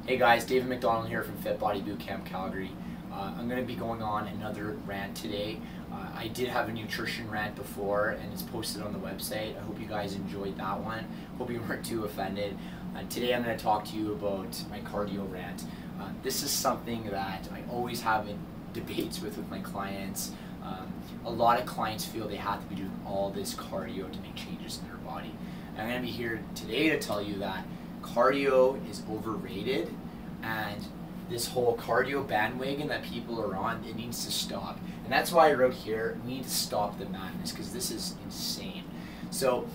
Hey guys, David McDonald here from Fit Body Bootcamp Calgary. I'm going to be going on another rant today. I did have a nutrition rant before and it's posted on the website. I hope you guys enjoyed that one. Hope you weren't too offended. Today I'm going to talk to you about my cardio rant. This is something that I always have in debates with my clients. A lot of clients feel they have to be doing all this cardio to make changes in their body. And I'm going to be here today to tell you that cardio is overrated, and this whole cardio bandwagon that people are on, it needs to stop. And that's why I wrote here, we need to stop the madness, because this is insane. So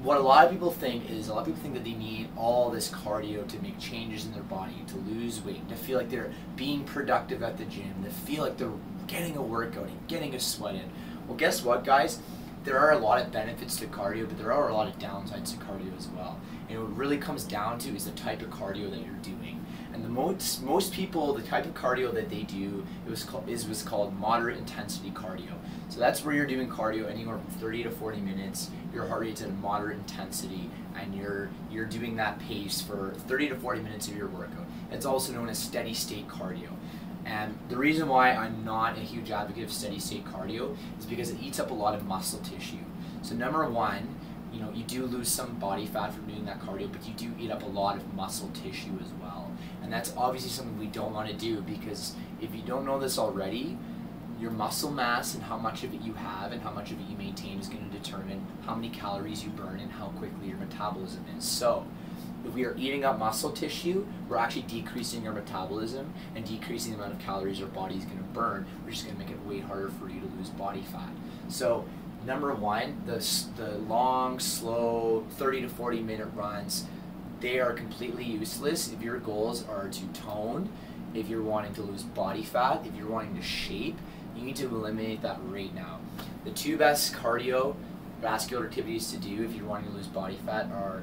what a lot of people think is, that they need all this cardio to make changes in their body, to lose weight, to feel like they're being productive at the gym, to feel like they're getting a workout and getting a sweat in. Well, guess what, guys? There are a lot of benefits to cardio, but there are a lot of downsides to cardio as well. And what it really comes down to is the type of cardio that you're doing. And the most people, the type of cardio that they do is what's called moderate intensity cardio. So that's where you're doing cardio anywhere from 30 to 40 minutes. Your heart rate's at a moderate intensity, and you're doing that pace for 30 to 40 minutes of your workout. It's also known as steady state cardio. And the reason why I'm not a huge advocate of steady state cardio is because it eats up a lot of muscle tissue. So number one, you do lose some body fat from doing that cardio, but you do eat up a lot of muscle tissue as well. And that's obviously something we don't want to do, because if you don't know this already, your muscle mass and how much of it you have and how much of it you maintain is going to determine how many calories you burn and how quickly your metabolism is. So if we are eating up muscle tissue, we're actually decreasing our metabolism and decreasing the amount of calories our body is going to burn, which is going to make it way harder for you to lose body fat. So number one, the long, slow, 30 to 40 minute runs, they are completely useless if your goals are to tone, if you're wanting to lose body fat, if you're wanting to shape. You need to eliminate that right now. The two best cardiovascular activities to do if you're wanting to lose body fat are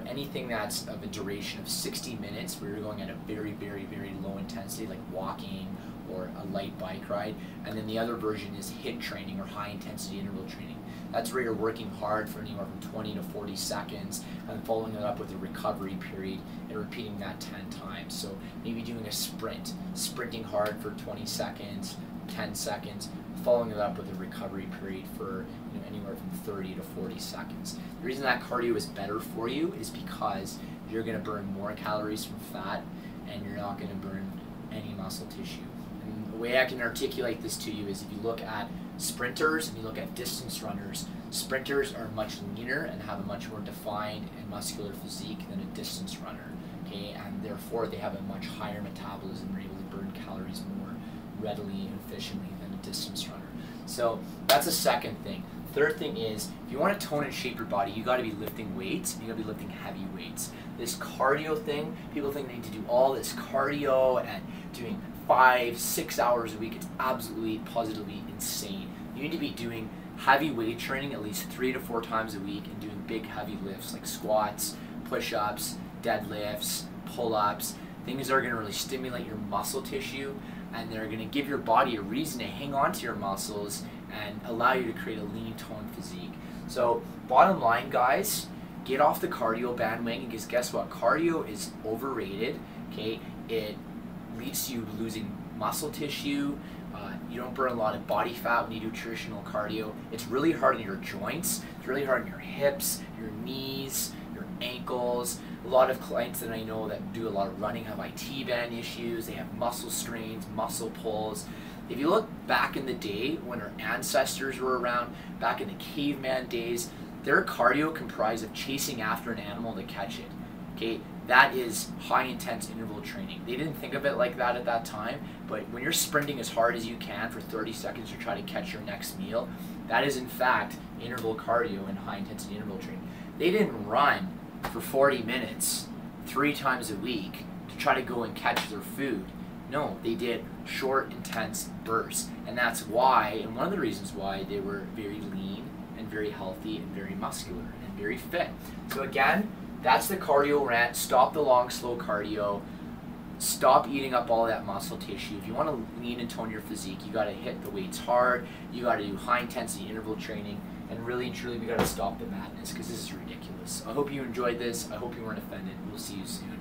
anything that's of a duration of 60 minutes, where you're going at a very, very, very low intensity, like walking or a light bike ride. And then the other version is HIIT training, or high intensity interval training. That's where you're working hard for anywhere from 20 to 40 seconds and following it up with a recovery period and repeating that 10 times. So maybe doing a sprint, sprinting hard for 20 seconds, 10 seconds, following it up with a recovery period for anywhere from 30 to 40 seconds. The reason that cardio is better for you is because you're going to burn more calories from fat, and you're not going to burn any muscle tissue. And the way I can articulate this to you is, if you look at sprinters and you look at distance runners, sprinters are much leaner and have a much more defined and muscular physique than a distance runner. Okay, and therefore they have a much higher metabolism. They're able to burn calories more readily and efficiently than a distance runner. So that's the second thing. Third thing is, if you want to tone and shape your body, you got to be lifting weights. You got to be lifting heavy weights. This cardio thing, people think they need to do all this cardio and doing 5-6 hours a week. It's absolutely, positively insane. You need to be doing heavy weight training at least 3 to 4 times a week, and doing big heavy lifts like squats, push-ups, deadlifts, pull-ups, things that are going to really stimulate your muscle tissue, and they're going to give your body a reason to hang on to your muscles and allow you to create a lean toned physique. So bottom line, guys, get off the cardio bandwagon, because guess what? Cardio is overrated. Okay, it leads to you losing muscle tissue. You don't burn a lot of body fat when you do traditional cardio. It's really hard on your joints. It's really hard on your hips, your knees, your ankles. A lot of clients that I know that do a lot of running have IT band issues. They have muscle strains, muscle pulls. If you look back in the day when our ancestors were around, back in the caveman days, their cardio comprised of chasing after an animal to catch it. Okay, that is high intense interval training. They didn't think of it like that at that time, but when you're sprinting as hard as you can for 30 seconds to try to catch your next meal, that is in fact interval cardio and high intensity interval training. They didn't run for 40 minutes 3 times a week to try to go and catch their food. No, they did short, intense bursts. And that's why, and one of the reasons why, they were very lean and very healthy and very muscular and very fit. So again, that's the cardio rant. Stop the long, slow cardio. Stop eating up all that muscle tissue. If you want to lean and tone your physique, you got to hit the weights hard. You got to do high intensity interval training. And really and truly, we got to stop the madness, because this is ridiculous. I hope you enjoyed this. I hope you weren't offended. We'll see you soon.